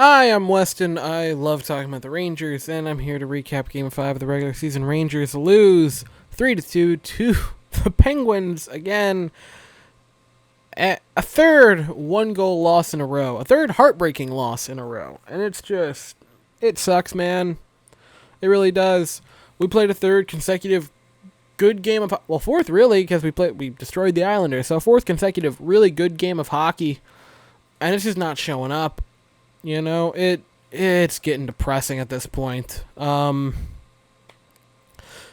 Hi, I'm Weston. I love talking about the Rangers, and I'm here to recap Game 5 of the regular season. Rangers lose 3-2 to the Penguins again. A third one-goal loss in a row. A third heartbreaking loss in a row. And it sucks, man. It really does. We played a third consecutive good game of, well, fourth really, because we destroyed the Islanders. So fourth consecutive really good game of hockey, and it's just not showing up. You know, it's getting depressing at this point. This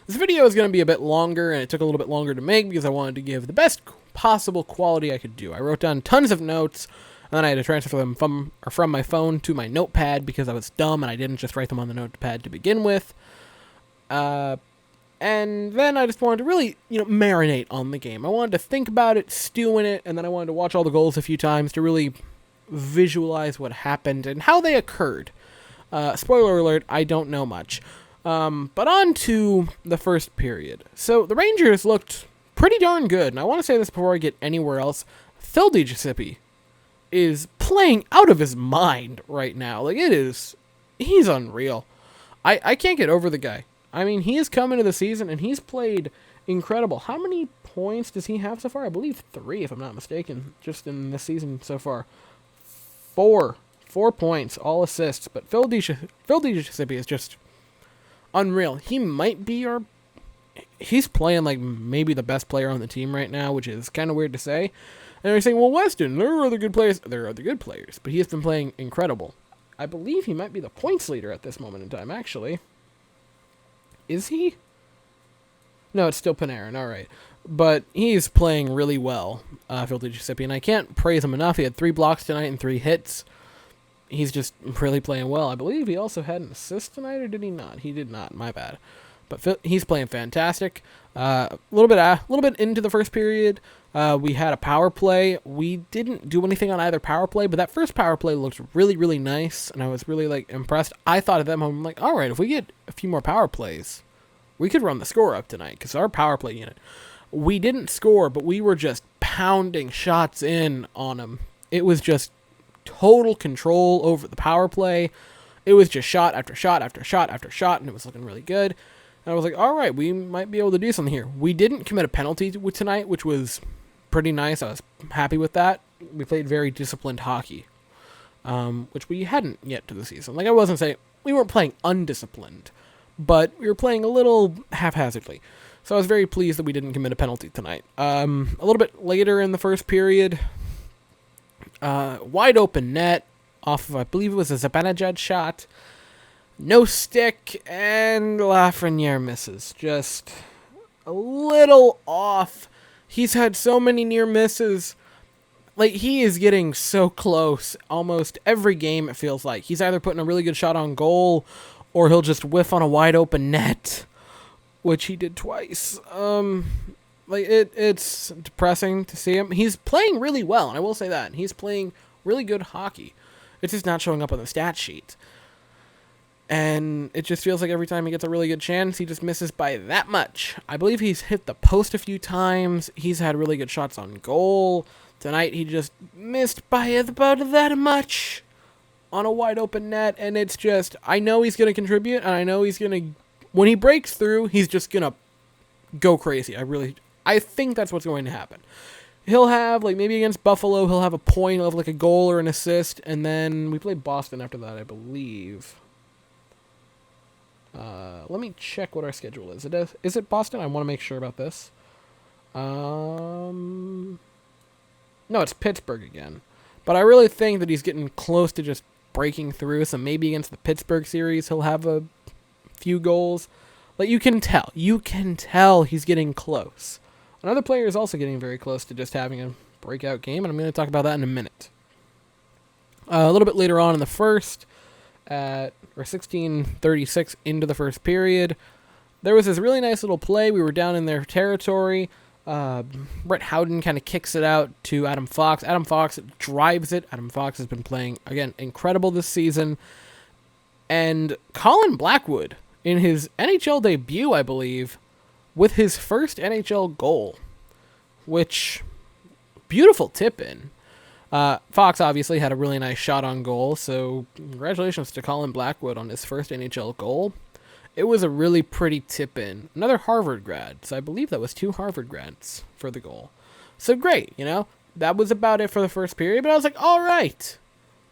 video is going to be a bit longer, and it took a little bit longer to make because I wanted to give the best possible quality I could do. I wrote down tons of notes, and then I had to transfer them from my phone to my notepad because I was dumb and I didn't just write them on the notepad to begin with. And then I just wanted to really, marinate on the game. I wanted to think about it, stew in it, and then I wanted to watch all the goals a few times to really visualize what happened and how they occurred. Spoiler alert, I don't know much. But on to the first period. So the Rangers looked pretty darn good, and I want to say this before I get anywhere else. Phil DiGiuseppe is playing out of his mind right now. Like, he's unreal. I can't get over the guy. I mean, he has come into the season, and he's played incredible. How many points does he have so far? I believe 3, if I'm not mistaken, just in this season so far. 4 points, all assists, but Phil DiGiuseppe is just unreal. He might be he's playing like maybe the best player on the team right now, which is kind of weird to say. And they're saying, well, Weston, there are other good players. There are other good players, but he has been playing incredible. I believe he might be the points leader at this moment in time, actually. Is he? No, it's still Panarin, all right. But he's playing really well, Phil DiGiuseppe, and I can't praise him enough. He had 3 blocks tonight and 3 hits. He's just really playing well. I believe he also had an assist tonight, or did he not? He did not. My bad. But he's playing fantastic. A little bit into the first period, we had a power play. We didn't do anything on either power play, but that first power play looked really, really nice, and I was really impressed. I thought at that moment, I'm like, all right, if we get a few more power plays, we could run the score up tonight because our power play unit. We didn't score, but we were just pounding shots in on them. It was just total control over the power play. It was just shot after shot after shot after shot, and it was looking really good. And I was like, all right, we might be able to do something here. We didn't commit a penalty tonight, which was pretty nice. I was happy with that. We played very disciplined hockey, which we hadn't yet to the season. Like, I wasn't saying we weren't playing undisciplined, but we were playing a little haphazardly. So I was very pleased that we didn't commit a penalty tonight. A little bit later in the first period, wide open net off of, I believe it was a Zibanejad shot. No stick, and Lafreniere misses. Just a little off. He's had so many near misses. Like, he is getting so close almost every game, it feels like. He's either putting a really good shot on goal, or he'll just whiff on a wide open net, which he did twice. It's depressing to see him. He's playing really well, and I will say that. He's playing really good hockey. It's just not showing up on the stat sheet. And it just feels like every time he gets a really good chance, he just misses by that much. I believe he's hit the post a few times. He's had really good shots on goal. Tonight, he just missed by about that much on a wide open net. And it's just, I know he's going to contribute, and I know he's going to, when he breaks through, he's just going to go crazy. I think that's what's going to happen. He'll have, like, maybe against Buffalo, he'll have a point of, like, a goal or an assist, and then we play Boston after that, I believe. Let me check what our schedule is. Is it Boston? I want to make sure about this. No, it's Pittsburgh again. But I really think that he's getting close to just breaking through, so maybe against the Pittsburgh series, he'll have a few goals. Like, you can tell he's getting close. Another player is also getting very close to just having a breakout game, and I'm going to talk about that in a minute. A little bit later on in the first, at 16:36 into the first period, there was this really nice little play. We were down in their territory. Brett Howden kind of kicks it out to Adam Fox. Adam Fox drives it. Adam Fox has been playing, again, incredible this season. And Colin Blackwood, in his NHL debut, I believe, with his first NHL goal, which, beautiful tip-in. Fox obviously had a really nice shot on goal, so congratulations to Colin Blackwood on his first NHL goal. It was a really pretty tip-in. Another Harvard grad, so I believe that was 2 Harvard grads for the goal. So great, That was about it for the first period, but I was like, all right.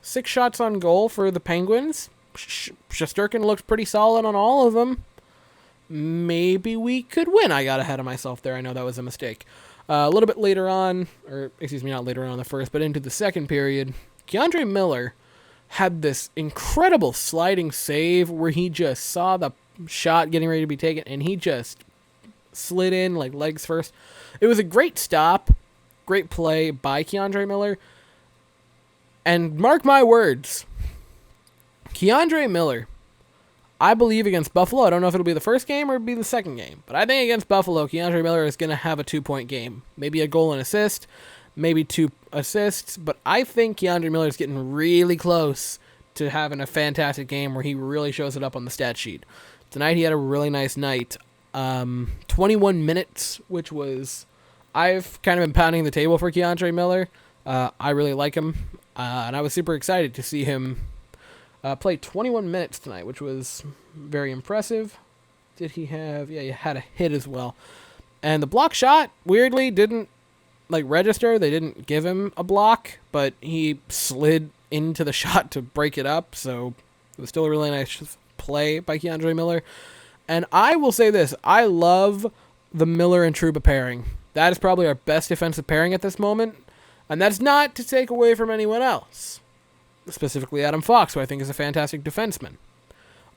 6 shots on goal for the Penguins. Shesterkin looked pretty solid on all of them. Maybe we could win. I got ahead of myself there. I know that was a mistake. A little bit later on, or excuse me, not later on in the first, but into the second period, Keandre Miller had this incredible sliding save where he just saw the shot getting ready to be taken, and he just slid in like legs first. It was a great stop, great play by Keandre Miller. And mark my words, Keandre Miller, I believe against Buffalo, I don't know if it'll be the first game or it'll be the second game, but I think against Buffalo, Keandre Miller is going to have a 2-point game. Maybe a goal and assist, maybe 2 assists, but I think Keandre Miller is getting really close to having a fantastic game where he really shows it up on the stat sheet. Tonight he had a really nice night. 21 minutes, which was... I've kind of been pounding the table for Keandre Miller. I really like him, and I was super excited to see him play 21 minutes tonight, which was very impressive. Did he have... Yeah, he had a hit as well. And the block shot, weirdly, didn't register. They didn't give him a block, but he slid into the shot to break it up, so it was still a really nice play by Keandre Miller. And I will say this, I love the Miller and Trouba pairing. That is probably our best defensive pairing at this moment, and that's not to take away from anyone else, specifically Adam Fox, who I think is a fantastic defenseman.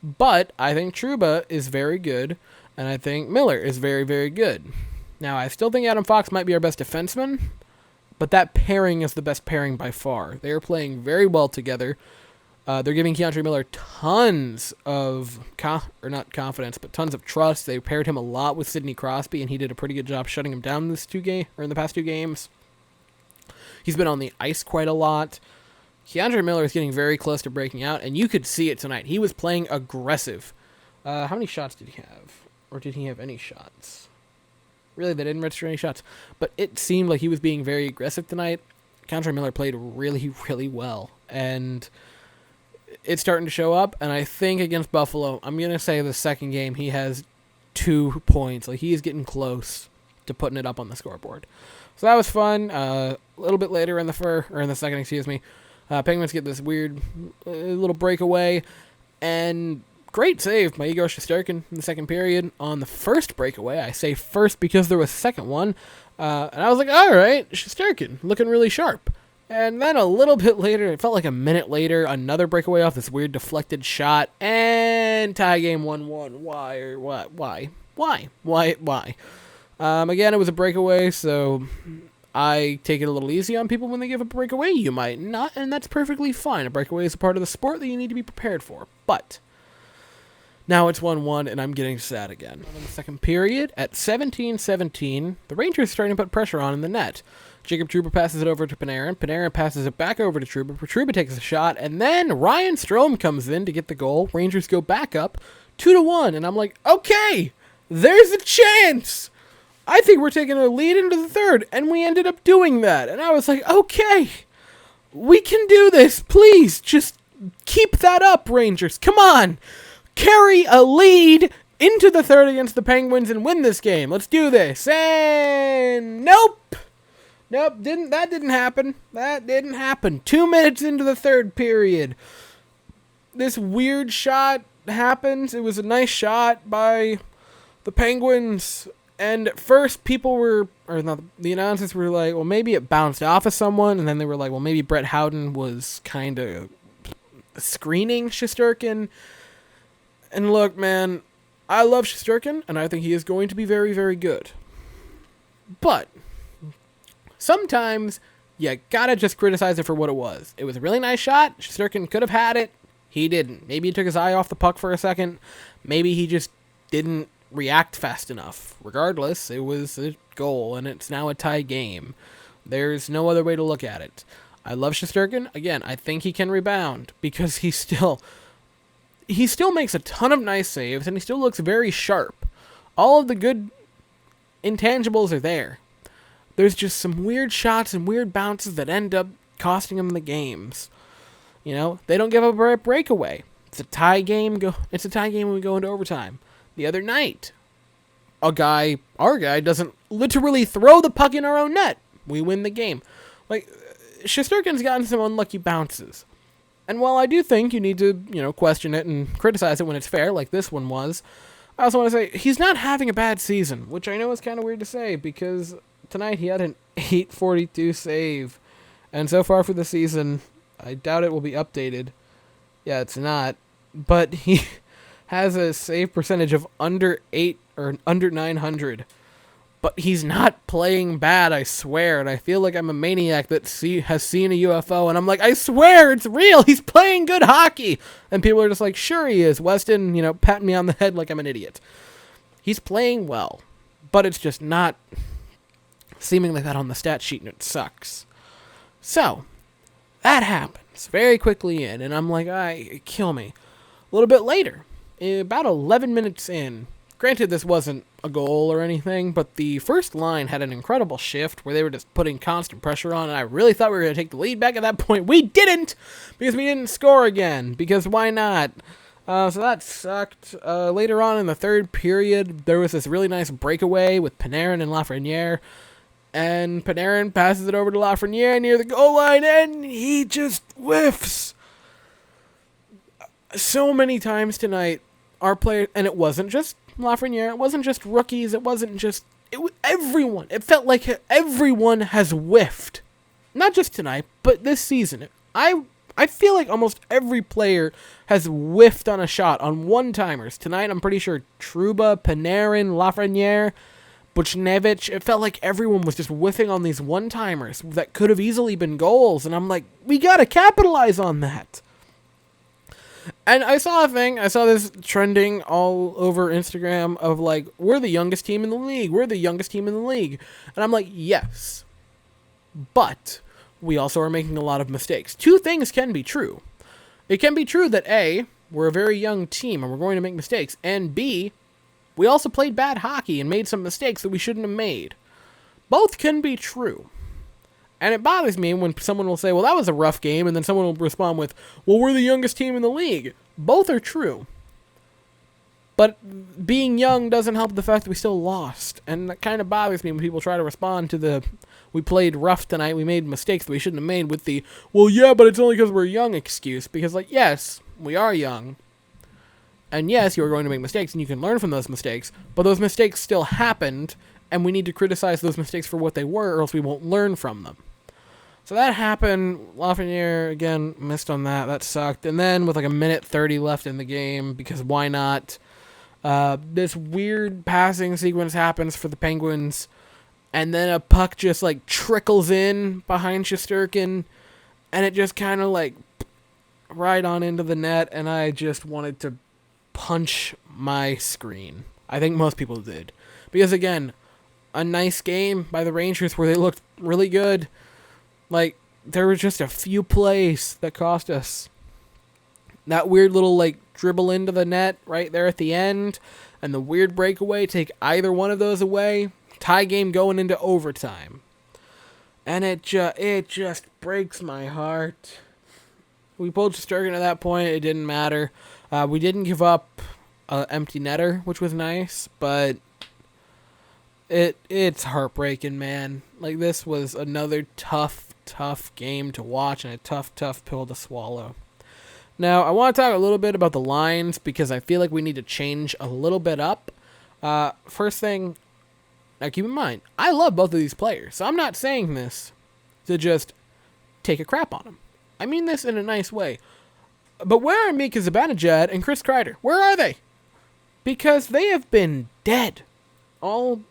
But I think Trouba is very good, and I think Miller is very, very good. Now, I still think Adam Fox might be our best defenseman, but that pairing is the best pairing by far. They are playing very well together. They're giving Keandre Miller tons of, not confidence, but tons of trust. They paired him a lot with Sidney Crosby, and he did a pretty good job shutting him down in the past 2 games. He's been on the ice quite a lot. Keandre Miller is getting very close to breaking out, and you could see it tonight. He was playing aggressive. How many shots did he have? Or did he have any shots? Really, they didn't register any shots. But it seemed like he was being very aggressive tonight. Keandre Miller played really, really well. And it's starting to show up. And I think against Buffalo, I'm going to say the second game, he has 2 points. Like, he is getting close to putting it up on the scoreboard. So that was fun. A little bit later in the second, Penguins get this weird little breakaway. And great save by Igor Shesterkin in the second period on the first breakaway. I say first because there was a second one. And I was like, all right, Shesterkin, looking really sharp. And then a little bit later, it felt like a minute later, another breakaway off this weird deflected shot. And tie game 1-1. Why or what? Why? Again, it was a breakaway, so I take it a little easy on people when they give a breakaway. You might not, and that's perfectly fine. A breakaway is a part of the sport that you need to be prepared for. But now it's 1-1, and I'm getting sad again. In the second period, at 17-17, the Rangers are starting to put pressure on in the net. Jacob Trouba passes it over to Panarin. Panarin passes it back over to Trouba. Trouba takes a shot, and then Ryan Strome comes in to get the goal. Rangers go back up 2-1, and I'm like, okay, there's a chance. I think we're taking a lead into the third, and we ended up doing that. And I was like, okay, we can do this. Please, just keep that up, Rangers. Come on. Carry a lead into the third against the Penguins and win this game. Let's do this. And nope. That didn't happen. 2 minutes into the third period, this weird shot happens. It was a nice shot by the Penguins. And at first, the announcers were like, well, maybe it bounced off of someone. And then they were like, well, maybe Brett Howden was kind of screening Shesterkin. And look, man, I love Shesterkin, and I think he is going to be very, very good. But sometimes you gotta just criticize it for what it was. It was a really nice shot. Shesterkin could have had it. He didn't. Maybe he took his eye off the puck for a second. Maybe he just didn't react fast enough. Regardless, it was a goal, and it's now a tie game. There's no other way to look at it. I love Shesterkin. Again, I think he can rebound because he still makes a ton of nice saves, and he still looks very sharp. All of the good intangibles are there. There's just some weird shots and weird bounces that end up costing them the games. You know, they don't give up a breakaway. It's a tie game. It's a tie game when we go into overtime. The other night, our guy doesn't literally throw the puck in our own net. We win the game. Like, Shesterkin's gotten some unlucky bounces. And while I do think you need to, question it and criticize it when it's fair, like this one was, I also want to say he's not having a bad season, which I know is kind of weird to say because tonight he had an 842 save. And so far for the season, I doubt it will be updated. Yeah, it's not. But he has a save percentage of under 8 or under 900. But he's not playing bad, I swear. And I feel like I'm a maniac that has seen a UFO. And I'm like, I swear, it's real. He's playing good hockey. And people are just like, sure he is. Weston, patting me on the head like I'm an idiot. He's playing well. But it's just not seeming like that on the stat sheet, and it sucks. So, that happens very quickly in. And I'm like, kill me. A little bit later, about 11 minutes in, granted, this wasn't a goal or anything, but the first line had an incredible shift where they were just putting constant pressure on, and I really thought we were going to take the lead back at that point. We didn't, because we didn't score again, because why not? So that sucked. Later on in the third period, there was this really nice breakaway with Panarin and Lafreniere, and Panarin passes it over to Lafreniere near the goal line, and he just whiffs. So many times tonight, our players, and it wasn't just Lafreniere, it wasn't just rookies, it wasn't just, everyone. It felt like everyone has whiffed. Not just tonight, but this season. I feel like almost every player has whiffed on a shot on one-timers. Tonight, I'm pretty sure Trouba, Panarin, Lafreniere, Buchnevich, it felt like everyone was just whiffing on these one-timers that could have easily been goals, and I'm like, we gotta capitalize on that. And I saw this trending all over Instagram of like, we're the youngest team in the league. We're the youngest team in the league. And I'm like, yes. But we also are making a lot of mistakes. Two things can be true. It can be true that A, we're a very young team and we're going to make mistakes. And B, we also played bad hockey and made some mistakes that we shouldn't have made. Both can be true. And it bothers me when someone will say, well, that was a rough game, and then someone will respond with, well, we're the youngest team in the league. Both are true. But being young doesn't help the fact that we still lost. And that kind of bothers me when people try to respond to the, we played rough tonight, we made mistakes that we shouldn't have made with the, well, yeah, but it's only because we're young excuse. Because, like, yes, we are young. And yes, you're going to make mistakes, and you can learn from those mistakes. But those mistakes still happened, and we need to criticize those mistakes for what they were, or else we won't learn from them. So that happened. Lafreniere, again, missed on that. That sucked. And then with like a minute 30 left in the game, because why not, this weird passing sequence happens for the Penguins, and then a puck just like trickles in behind Shesterkin, and it just kind of like right on into the net, and I just wanted to punch my screen. I think most people did. Because again, a nice game by the Rangers where they looked really good. Like, there were just a few plays that cost us. That weird little, like, dribble into the net right there at the end, and the weird breakaway, take either one of those away, tie game going into overtime. And it just breaks my heart. We pulled Shesterkin at that point, it didn't matter. We didn't give up an empty netter, which was nice, but it's heartbreaking, man. Like, this was another tough game to watch and a tough pill to swallow. Now, I want to talk a little bit about the lines because I feel like we need to change a little bit up. First thing, now keep in mind, I love both of these players, so I'm not saying this to just take a crap on them. I mean this in a nice way. But where are Mika Zibanejad and Chris Kreider? Where are they? Because they have been dead all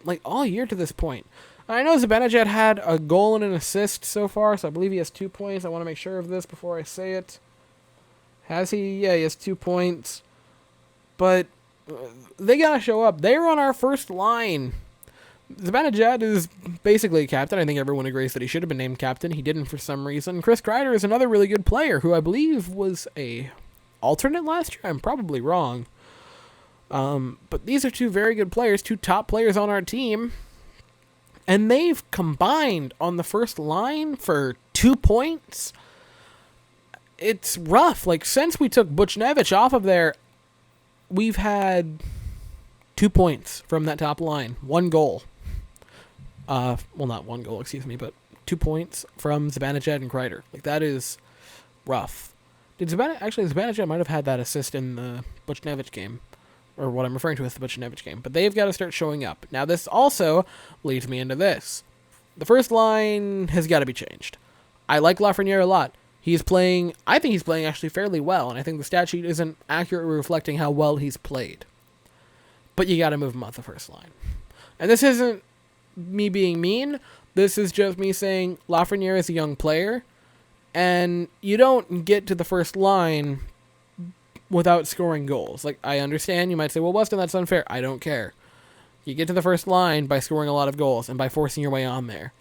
year to this point. I know Zibanejad had a goal and an assist so far, so I believe he has 2 points. I want to make sure of this before I say it. Has he? Yeah, he has 2 points. But they got to show up. They were on our first line. Zibanejad is basically a captain. I think everyone agrees that he should have been named captain. He didn't for some reason. Chris Kreider is another really good player who I believe was a alternate last year. I'm probably wrong. But these are two very good players, two top players on our team. And they've combined on the first line for 2 points. It's rough. Like, since we took Buchnevich off of there, we've had 2 points from that top line. 1 goal. Well, not 1 goal, excuse me, but 2 points from Zibanejad and Kreider. Like, that is rough. Zibanejad might have had that assist in the Buchnevich game, or what I'm referring to as the Buchnevich game. But they've got to start showing up. Now, this also leads me into this. The first line has got to be changed. I like Lafreniere a lot. I think he's playing actually fairly well, and I think the stat sheet isn't accurately reflecting how well he's played. But you got to move him off the first line. And this isn't me being mean. This is just me saying Lafreniere is a young player, and you don't get to the first line without scoring goals. Like, I understand, you might say, well, Weston, that's unfair. I don't care. You get to the first line by scoring a lot of goals and by forcing your way on there.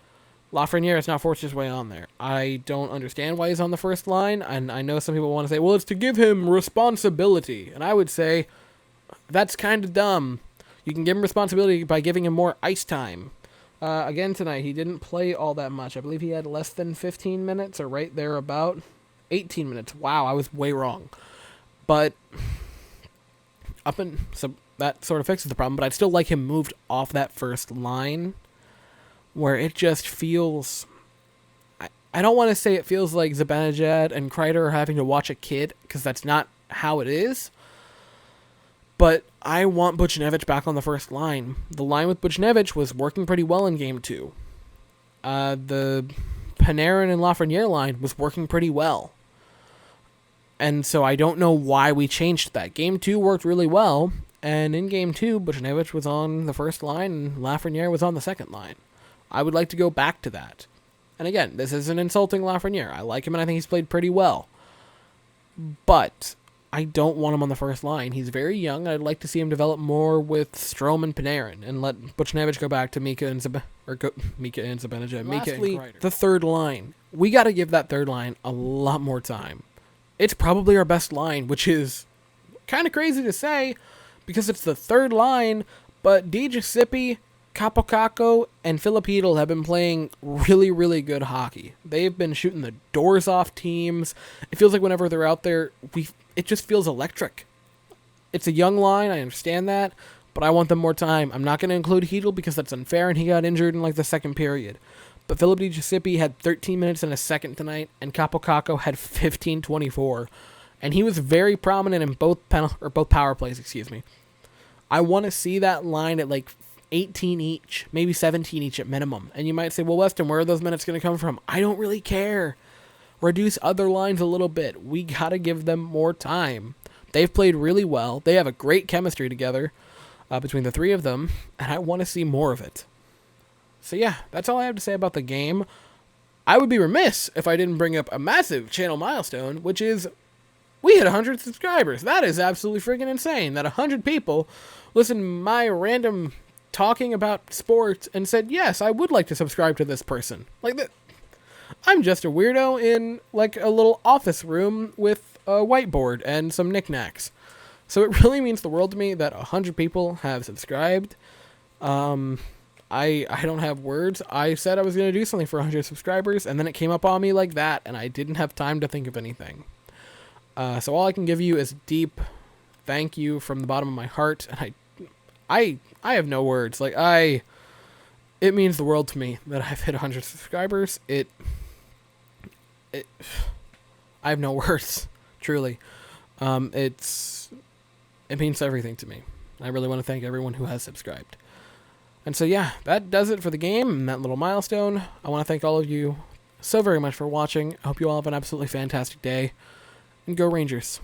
Lafreniere has not forced his way on there. I don't understand why he's on the first line, and I know some people want to say, well, it's to give him responsibility. And I would say, that's kind of dumb. You can give him responsibility by giving him more ice time. Again tonight, he didn't play all that much. I believe he had less than 15 minutes, or right there about 18 minutes. Wow, I was way wrong. But so that sort of fixes the problem, but I'd still like him moved off that first line, where it just feels... I don't want to say it feels like Zibanejad and Kreider are having to watch a kid, because that's not how it is. But I want Buchnevich back on the first line. The line with Buchnevich was working pretty well in Game 2. The Panarin and Lafreniere line was working pretty well. And so I don't know why we changed that. Game 2 worked really well, and in Game 2, Buchnevich was on the first line and Lafreniere was on the second line. I would like to go back to that. And again, this isn't insulting Lafreniere. I like him and I think he's played pretty well. But I don't want him on the first line. He's very young. I'd like to see him develop more with Strome and Panarin and let Buchnevich go back to Mika and Zibanejad. Lastly, the third line. We got to give that third line a lot more time. It's probably our best line, which is kind of crazy to say because it's the third line, but DiGiuseppe, Capocacco, and Filip Chytil have been playing really, really good hockey. They've been shooting the doors off teams. It feels like whenever they're out there, it just feels electric. It's a young line, I understand that, but I want them more time. I'm not going to include Chytil because that's unfair, and he got injured in like the second period. But Filip DiGiuseppe had 13 minutes and a second tonight, and Capocacco had 15:24, and he was very prominent in both power plays. I want to see that line at like 18 each, maybe 17 each at minimum. And you might say, well, Weston, where are those minutes going to come from? I don't really care. Reduce other lines a little bit. We got to give them more time. They've played really well. They have a great chemistry together between the three of them, and I want to see more of it. So yeah, that's all I have to say about the game. I would be remiss if I didn't bring up a massive channel milestone, which is we hit 100 subscribers. That is absolutely freaking insane that 100 people listened to my random talking about sports and said, yes, I would like to subscribe to this person. Like that. I'm just a weirdo in like a little office room with a whiteboard and some knickknacks. So it really means the world to me that 100 people have subscribed. I don't have words. I said I was going to do something for 100 subscribers, and then it came up on me like that, and I didn't have time to think of anything. So all I can give you is deep thank you from the bottom of my heart, and I have no words. Like, it means the world to me that I've hit 100 subscribers. I have no words, truly. It means everything to me. I really want to thank everyone who has subscribed. And so, yeah, that does it for the game and that little milestone. I want to thank all of you so very much for watching. I hope you all have an absolutely fantastic day. And go Rangers.